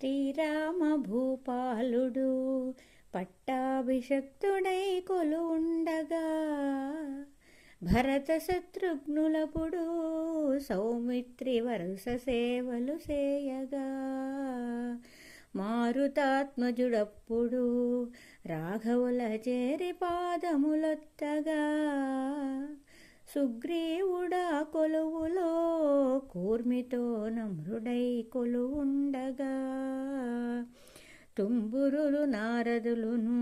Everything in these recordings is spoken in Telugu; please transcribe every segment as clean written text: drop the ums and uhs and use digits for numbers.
శ్రీరామ భూపాలుడు పట్టాభిషక్తుడై కొలువుండగా, భరత శత్రుఘ్నులపుడు సౌమిత్రి వరుస సేవలు చేయగా, మారుతాత్మజుడప్పుడు రాఘవుల చేరి పాదములొత్తగా, సుగ్రీవుడా కొలువులో కూర్మితో నమ్రుడై కొలువుండగా, తుంబురులు నారదులును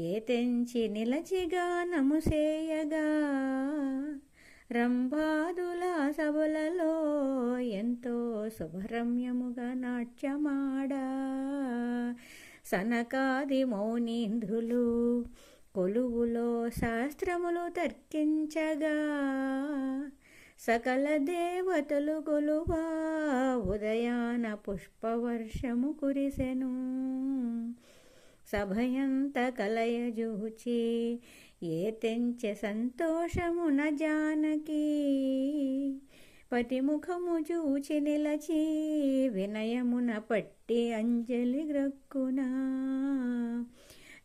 ఏతెంచి నిలచిగా నముసేయగా, రంభాదుల సభలలో ఎంతో శుభరమ్యముగా నాట్యమాడా, సనకాది మౌనీంద్రులు కొలువులో శాస్త్రములు తర్కించగా, సకల దేవతలు కొలువా ఉదయాన పుష్పవర్షము కురిసెను. సభయంత కలయజూచి ఏతెంచె సంతోషమున జానకి, పతిముఖము చూచి నిలచి వినయమున పట్టి అంజలి గ్రక్కునా,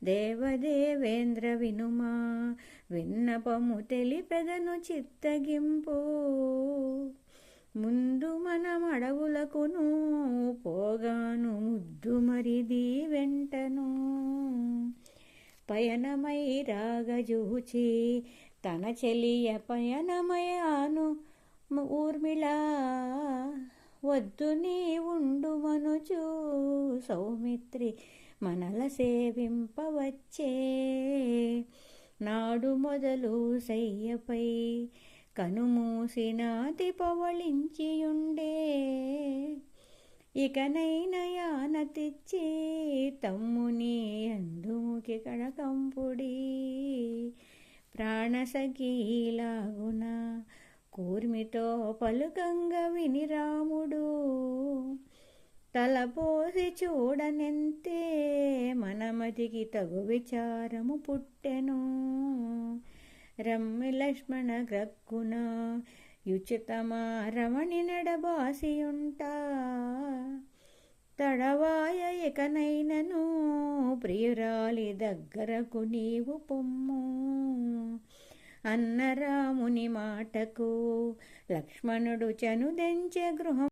దేవదేవేంద్ర వినుమా విన్నపము తెలిపెదను చిత్తగింపు, ముందు మనమడవులకును పోగాను ముద్దు మరిది వెంటను, పయనమై రాగజూచి తన చెలియ పయనమయాను ఊర్మిళా, వద్దు నీ ఉండు మనుచు సౌమిత్రి మనల సేవింపవచ్చే, నాడు మొదలు శయ్యపై కనుమూసినాతి పవళించియుండే, ఇకనైన యాన తెచ్చి తమ్ముని అందుముకి కడకంపుడి, ప్రాణసఖీలాగున కూర్మితో పలుకంగా విని రాముడు, తలపోసి చూడనెంతే మనమతికి తగు విచారము పుట్టెను, రమ్మి లక్ష్మణ గ్రక్కున యుచితమా రమణి నడబాసియుంటా, తడవాయ ఇకనైనను ప్రియురాలి దగ్గరకు నీవు పొమ్ము, అన్న రాముని మాటకు లక్ష్మణుడు చనుదెంచె గృహం